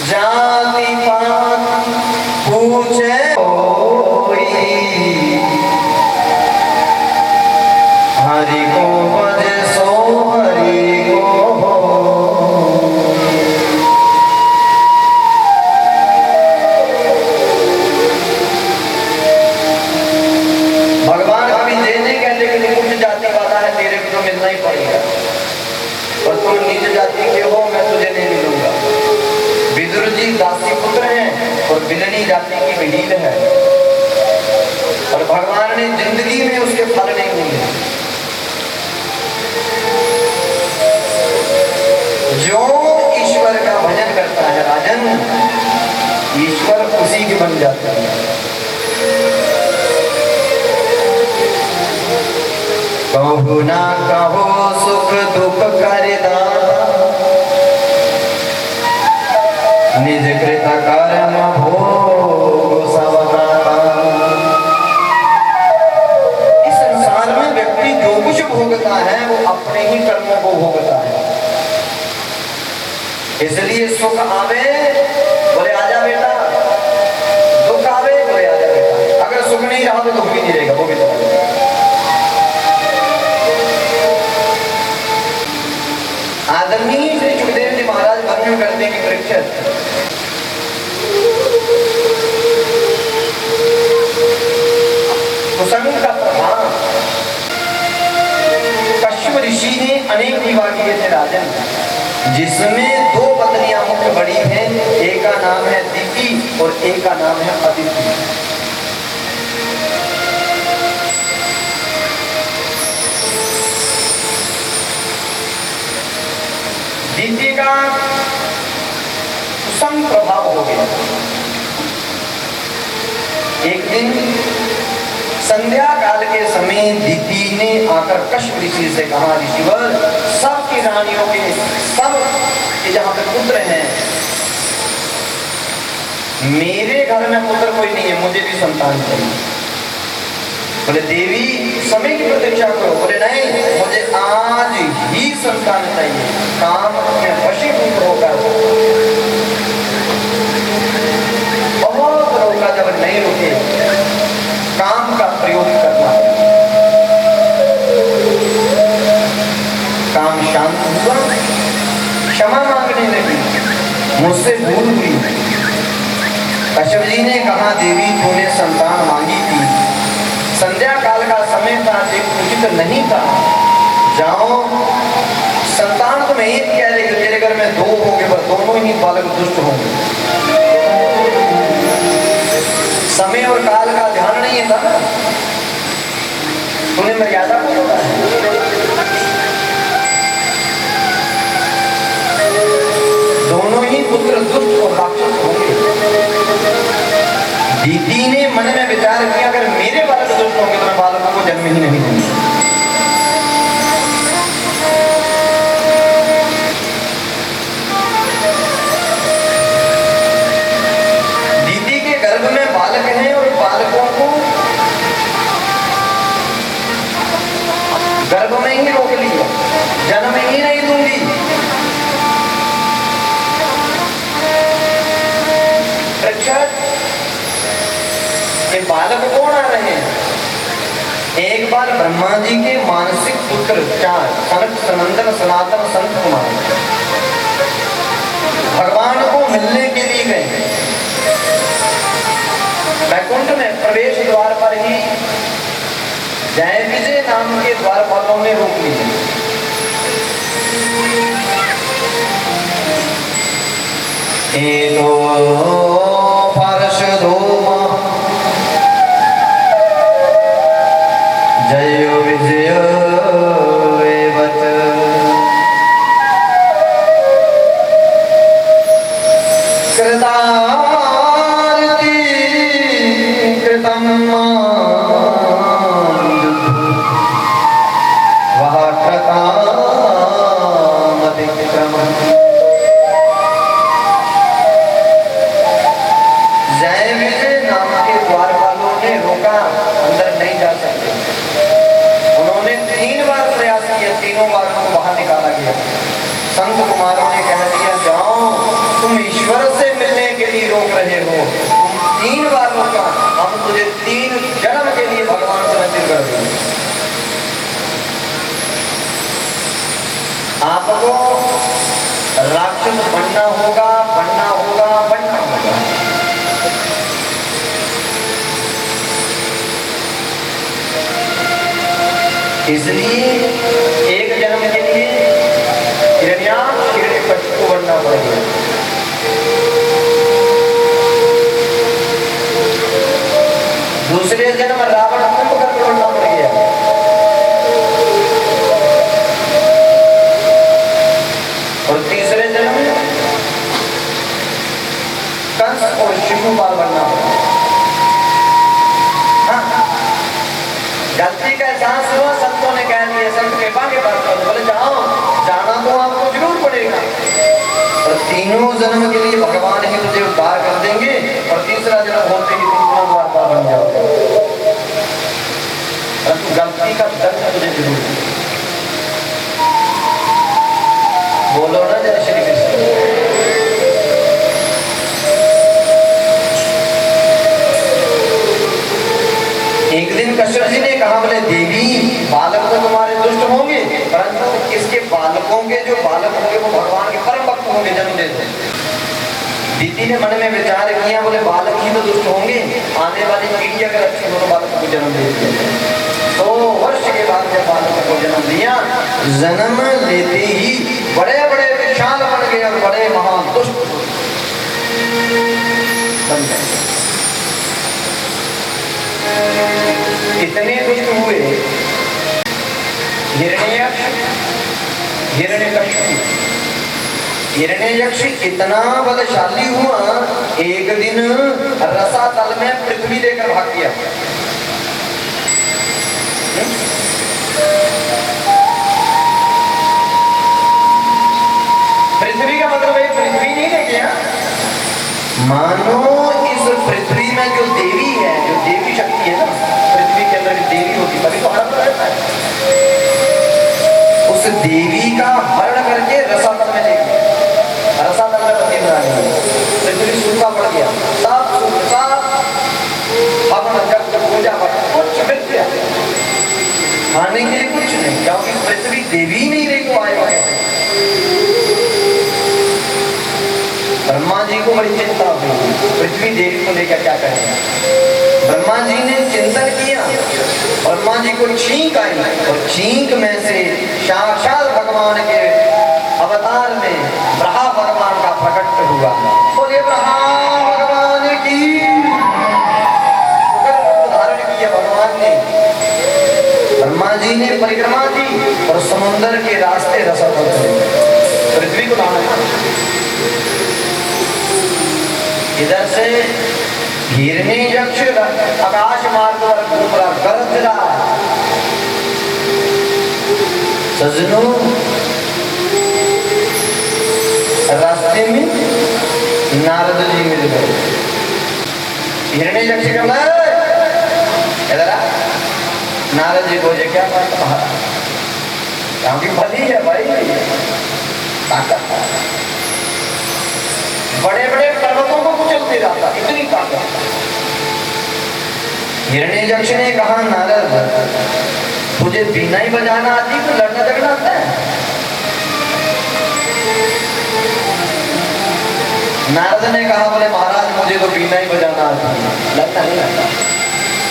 जाति पात पूछे कोई, हरि को भजे सो हरि को। भगवान अभी दे नहीं कहते कि उच्च जाति वाला है तेरे को तो मिलना ही पड़ेगा, और तुम नीच जाति के हो मैं तुझे नहीं मिलूंगा। विदुर जी दासी पुत्र हैं और बिलनी जाति की विहीन है, और भगवान ने जिंदगी में उसके फल नहीं मिले। जो ईश्वर का भजन करता है राजन, ईश्वर उसी के बन जाते हैं। कहु ना कहो सुख दुख करे दाता, निज कृत कर्म भोग सब नाता। इस संसार में व्यक्ति जो कुछ भोगता है वो अपने ही कर्मों को भोगता है। इसलिए सुख आवे बोले आजा बेटा, दुख आवे बोले आजा बेटा। अगर सुख नहीं रहा तो दुख भी नहीं रहेगा, वो भी तो। आदरणीय श्री सुखदेव जी महाराज वर्णन करते हैं कि परीक्षित, कुसंग का प्रभाव कश्यप ऋषि ने अनेक विवाह किए थे राजन, जिसमें दो पत्नियां मुख्य बड़ी हैं। एक का नाम है दीति और एक का नाम है अदिति। दीति का कुसंग प्रभाव हो गया। एक दिन संध्या काल के समय दीति ने आकर कश्यप ऋषि से कहा, ऋषिवर सबकी रानियों के सब के जहां पे पुत्र हैं, मेरे घर में पुत्र कोई नहीं है, मुझे भी संतान चाहिए। बोले देवी समय की प्रतीक्षा करो। बोले नहीं, मुझे आज ही संतान चाहिए। काम में वशीभूत होकर बहुत रोका, जब नहीं रुके काम का प्रयोग करना। काम शांत हुआ, क्षमा मांगने लगी, मुझसे भूल हुई। कश्यप जी ने कहा देवी तूने संतान मांगी थी, संध्या काल का समय था, उचित नहीं था। जाओ संतान तो मैं एक कह रही, तेरे घर में दो होंगे पर दोनों ही बालक दुष्ट होंगे। समय और काल का ध्यान नहीं था ना, तूने मर्यादा को पता है। दोनों ही पुत्र दुष्ट और राक्षस होंगे। दीदी ने मन में विचार किया, अगर मेरे बालक दुष्ट होंगे तो मैं बालकों को जन्म ही नहीं दूंगी। दीदी के गर्भ में बालक हैं और बालकों को गर्भ में ही रोक लिया, जन्म ही नहीं दूंगी। ये बालक कौन आ रहे हैं? एक बार ब्रह्मा जी के मानसिक पुत्र चार, सनक सनंदन सनातन संत कुमार भगवान को मिलने के लिए गए। वैकुंठ में प्रवेश द्वार पर ही जय विजय नाम के द्वारपालों ने रोक लिया। जय विजय वत कृतार्ति कृतं वह कृतामतिक्रमम्। जय विजय नाम के द्वारपालों ने रोका, अंदर नहीं जा सकते। उन्होंने 3 बार प्रयास किया, तीनों बार उनको बाहर निकाला गया। संत कुमारों ने कह दिया जाओ तुम ईश्वर से 3 बारों का हम तुझे 3 जन्म के लिए भगवान से नसीब कर देंगे। आपको राक्षस बनना होगा, बनना होगा, बनना होगा। इसलिए एक जन्म के लिए हिरण्याक्ष हिरण्यकश्यप को बनना पड़ेगा। दूसरे जन्म रावण कुंभकर्ण बनना पड़ेगा। और तीसरे जन्म कंस और शिशुपाल बनना पड़ेगा। गलती का एहसास हुआ, संतों ने कह दिया, संत कृपा के पास बोले जाओ, जाना तो आपको जरूर पड़ेगा, और 3 जन्म के लिए भगवान ही तुझे उद्धार कर देंगे, और तीसरा जन्म होते ही तुम पुनर्वास बन जाओगे। परंतु गलती का दंड तुझे जरूर बोलो ना, जय श्री कृष्ण। एक दिन कश्यप जी ने कहा, बोले देवी बालक तो तुम्हारे दुष्ट होंगे, परंतु इसके बालकों के जो बालक होंगे वो भगवान के परम भक्त होंगे, जन्म देते। दीदी ने मन में विचार किया, बोले बालक ही तो दुष्ट होंगे, आने वाली पीढ़ी अगर अच्छी हो तो बालक को जन्म देती है। 100 वर्ष के बाद जब बालक को जन्म दिया, जन्म लेते ही बड़े बड़े विशाल बन गए और बड़े महान दुष्ट बन गए। इतने दुष्ट हुए, हिरण्ययक्ष इतना बलशाली हुआ, एक दिन रसातल में पृथ्वी लेकर भाग गया। पृथ्वी का मतलब है पृथ्वी नहीं ले गया, मानो इस पृथ्वी में जो देवी है, जो देवी शक्ति है ना, पृथ्वी के अंदर देवी होती तभी तो हरण रहता है, उस देवी का हरण करके रसातल में ले गया। रसातल में पति बना गया, पृथ्वी सूखा पड़ गया, सब पूजा कुछ मिल गया, खाने के लिए कुछ नहीं, क्योंकि पृथ्वी देवी नहीं रही को आएगा। ब्रह्मा जी को बड़ी चिंता हुई, पृथ्वी देवी को लेकर क्या करेंगे। ब्रह्मा जी ने चिंतन किया, ब्रह्मा जी को छींक आई, और छींक में से साक्षात भगवान के अवतार में ब्रह्मा भगवान का प्रकट हुआ। बोले ब्रह्मा भगवान की, धारण किया भगवान ने। ब्रह्मा जी ने परिक्रमा की और समुद्र के रास्ते रसातल चले, पृथ्वी को लाना। इधर से हिरण्ययक्ष आकाश मार्ग पर घूम रहा, गरज रहा। सजनों, रास्ते में नारद जी मिल गए। हिरण्ययक्ष का इधर आ। नारद जी बोले क्या बात कहा, क्योंकि भली है भाई, ताकत बड़े बड़े पर्वतों को कुचलते जाता, इतनी ताकत। हिरण्ययक्ष ने कहा, नारद तुझे बीना ही बजाना आती, तो लड़ना झगड़ा आता है। नारद ने कहा, बोले महाराज मुझे तो बीना ही बजाना आती, लड़ना नहीं आता।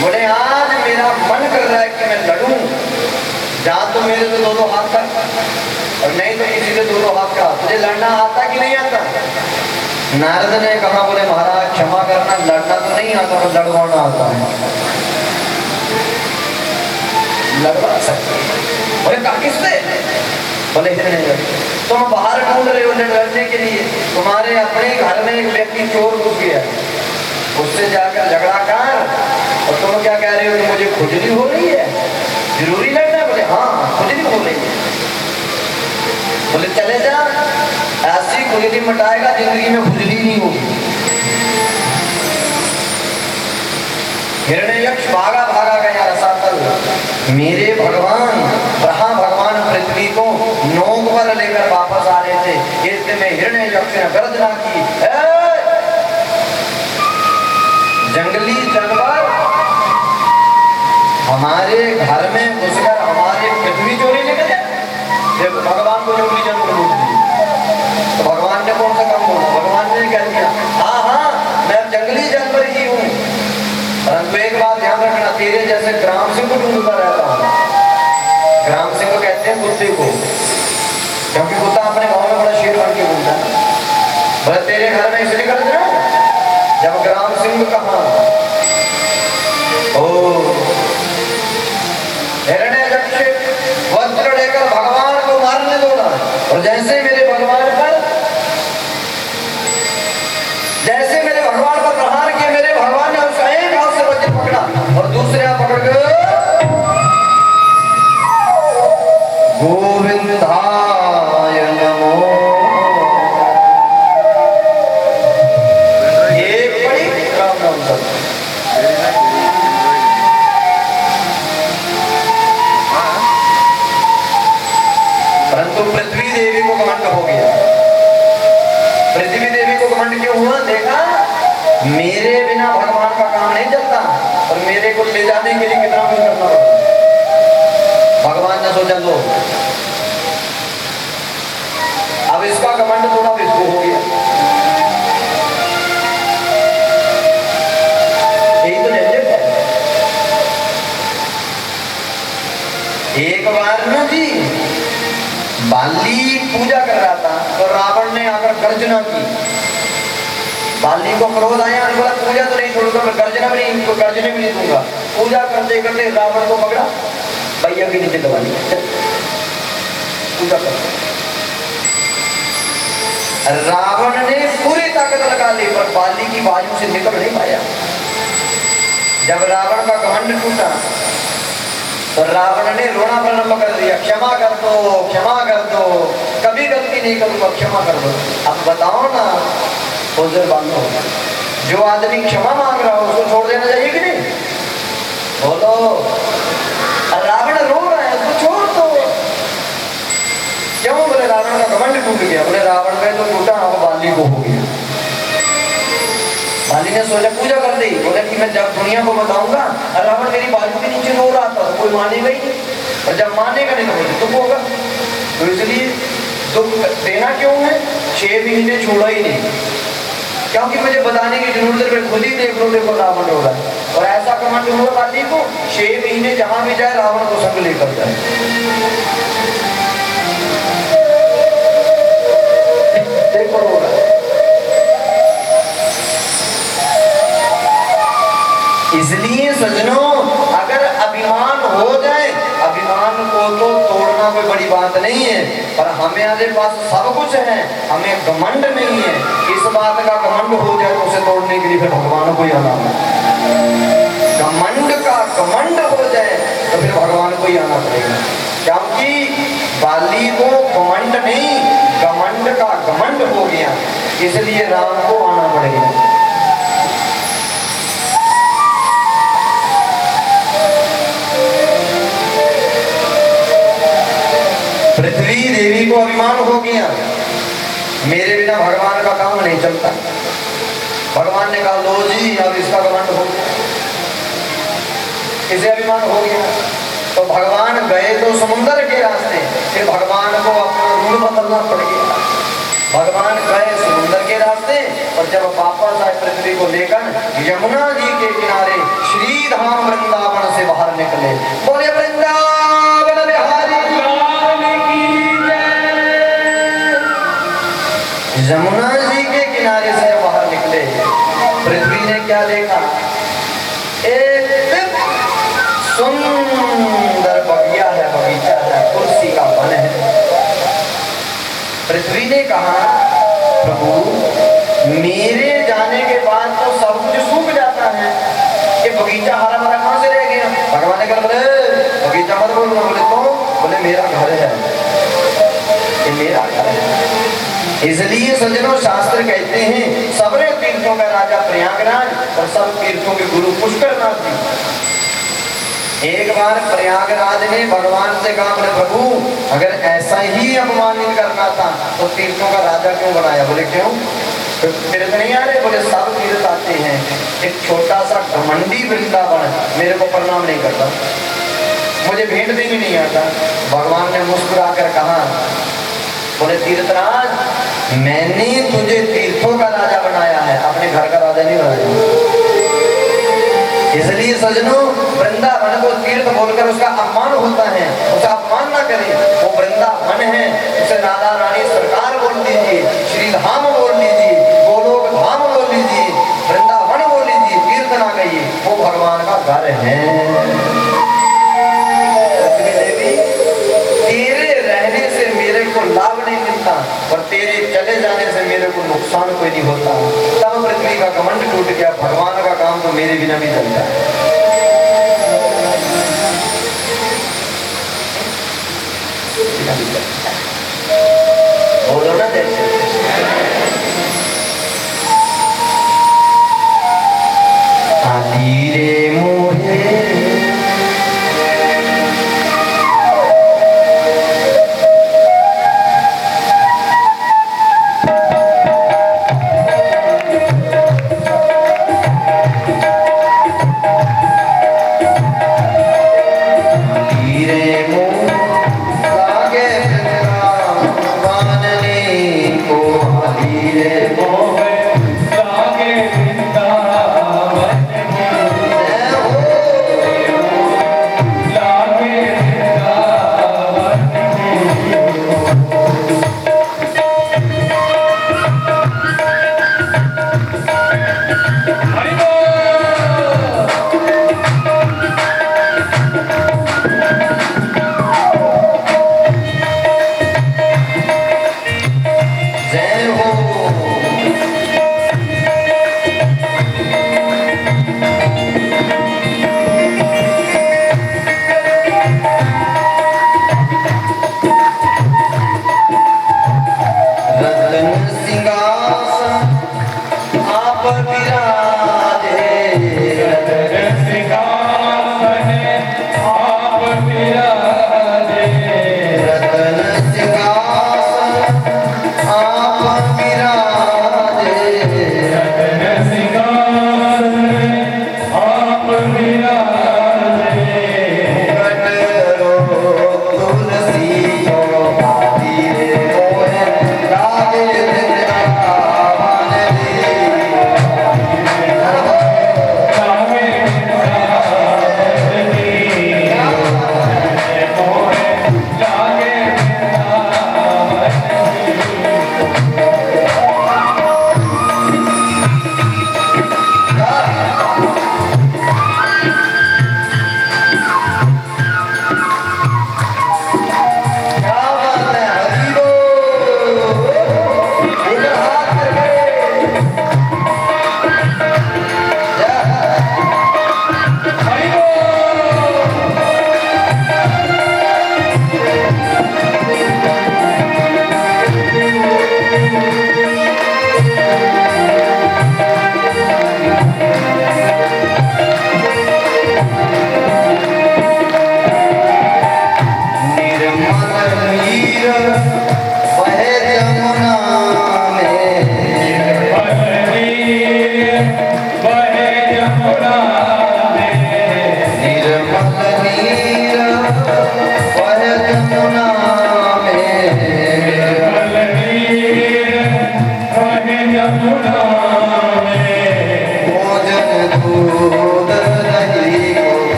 बोले आज मेरा मन कर रहा है कि मैं लड़ूं, जा तो मेरे से दोनों हाथ कर, और नहीं तो किसी से दोनों हाथ का। तुझे लड़ना आता कि नहीं आता? नारद ने कहा, बोले महाराज क्षमा करना, लड़ना तो नहीं आता, पर लड़वाना आता है। लड़वा सकते। बोले कहा किससे? बोले तुम बाहर ढूंढ रहे हो लड़ने के लिए, तुम्हारे अपने घर में एक व्यक्ति चोर घुस गया, उससे जाकर झगड़ा कर, और तुम क्या कह रहे हो कि मुझे खुजली हो रही है, जरूरी लड़ना? बोले हाँ खुजली हो रही है। बोले चले जा, ऐसी खुजली मटाएगा जिंदगी में खुजली नहीं होगी। हिरण्ययक्ष भागा भागा गया रसातल। मेरे भगवान ब्रह्मा भगवान पृथ्वी को नोक पर लेकर वापस आ रहे थे, इससे में हिरण्ययक्ष ने गर्जना की, कुत्ते को, क्योंकि कुत्ता अपने गांव में बड़ा शेर बन के घूमता है। बोले तेरे घर में इसलिए कर रहा है, जब ग्राम सिंह कहा ओ हिरण्यकश्यप वज्र लेकर भगवान को मारने दौड़ा, और जैसे मेरे भगवान पर प्रहार किया, मेरे भगवान ने उसका एक हाथ से वज्र पकड़ा और दूसरे हाथ पकड़ के गोविंदाय नमो, एक बड़ी राम नाम का। परंतु पृथ्वी देवी को घमंड हो गया। पृथ्वी देवी को घमंड क्यों हुआ? देखा मेरे बिना भगवान का काम नहीं चलता, और मेरे को ले जाने के लिए कितना कुछ करना पड़ता। भगवान ने सोचा लो अब इसका घमंड थोड़ा इसको हो गया। यही तो झंझट है। एक बार ना जी बाली पूजा कर रहा था, तो रावण ने आकर गर्जना की। बाली को क्रोध आया और बोला पूजा तो नहीं छोड़ूंगा, मैं गर्जना भी नहीं, तो गर्जने भी नहीं दूंगा। पूजा करते करते रावण को पकड़ा, भैया के नीचे दबा लिया, पूजा कर। रावण ने पूरी ताकत लगा ली, पर बाली की बाजू से निकल नहीं पाया। जब रावण का घमंड टूटा तो रावण ने रोना प्रारंभ कर दिया, क्षमा कर दो, क्षमा कर दो, कभी गलती नहीं करूंगा, क्षमा कर दो। अब बताओ ना हुजूर बांधो, जो आदमी क्षमा मांग रहा हो उसको छोड़ देना चाहिए कि नहीं? बोलो। रावण रो रहा है, उसको छोड़ दो। क्यों? बोले रावण का घमंड टूट गया। बोले रावण का तो टूटा, अब बाली को हो गया। बाली ने सोचा पूजा कर दी। बोले कि मैं जब दुनिया को बताऊंगा, रावण मेरी बाजू के नीचे रो रहा था, तो कोई मानेगा ही नहीं, और जब मानेगा नहीं तो मुझे दुख होगा। तो इसलिए दुख देना क्यों है? 6 महीने छोड़ा ही नहीं, क्योंकि मुझे बताने की जरूरत है, खुद ही देख लो, देखो रावण हो रहा है। और ऐसा कमांड हुआ बाली को, 6 महीने जहां भी जाए रावण को संग लेकर जाए। देखो हो रहा है। इसलिए सज्जनों, अगर अभिमान हो जाए, अभिमान को तो तोड़ना कोई बड़ी बात नहीं है, पर हमारे पास सब कुछ है, हमें घमंड नहीं है। इस बात का घमंड हो जाए तो उसे तोड़ने के लिए फिर भगवान को ही आना है। घमंड का घमंड हो जाए तो फिर भगवान को ही आना पड़ेगा, क्योंकि बाली को घमंड नहीं, घमंड का घमंड हो गया, इसलिए राम को आना पड़ेगा। पृथ्वी देवी को अभिमान हो गया, मेरे बिना भगवान का काम नहीं चलता। भगवान ने कहा लो जी, अब इसका घमंड हो गया, इसे अभिमान हो गया। तो भगवान गए तो समुद्र के रास्ते, फिर भगवान को अपना रूप बदलना पड़ गया। भगवान गए समुद्र के रास्ते, और जब वापस आए पृथ्वी को लेकर यमुना जी के किनारे श्री धाम वृंदावन से बाहर निकले। बोले वृंदावन बिहारी यमुना जी के किनारे से बाहर निकले, पृथ्वी ने क्या देखा? एक सुंदर बगिया है, बगीचा है, तुलसी का वन है। पृथ्वी ने कहा प्रभु मेरे जाने के बाद तो सब कुछ सूख जाता है, ये बगीचा हरा भरा कहां से रह गया? भगवान ने कहा बोले बगीचा मत बोलना। बोले तो? बोले मेरा घर है, ये मेरा घर है। इसलिए सज्जनों, शास्त्र कहते हैं सबरे तीर्थों का राजा प्रयागराज और सब तीर्थों के गुरु पुष्करनाथ जी। एक बार प्रयागराज ने भगवान से कहा बोले प्रभु अगर ऐसा ही अपमानित करना था तो तीर्थों का राजा क्यों बनाया? बोले क्यों? तीर्थ नहीं आ रहे? बोले सब तीर्थ आते हैं, एक छोटा सा घमंडी वृंदावन मेरे को प्रणाम नहीं करता, मुझे भेंट देनी नहीं आता। भगवान ने मुस्कुरा कर कहा बोले तीर्थराज मैंने तुझे तीर्थों का राजा बनाया है, अपने घर का राजा नहीं बनाया। इसलिए सज्जनों, वृंदावन को तीर्थ बोलकर उसका अपमान होता है, उसका अपमान न करें। वो वृंदावन है, उसे राधा रानी सरकार बोल दीजिए, श्री धाम बोल लीजिए, गोलोक धाम बोल लीजिए, वृंदावन बोल लीजिए, तीर्थ ना कहिए, वो भगवान का घर है। तेरे रहने से मेरे को लाभ नहीं मिलता और तेरे चले जाने से मेरे को नुकसान कोई नहीं होता। तब पृथ्वी का घमंड टूट गया, भगवान का काम तो मेरे बिना भी चलता है। बोलो ना जैसे धीरे मोहे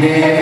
मेरे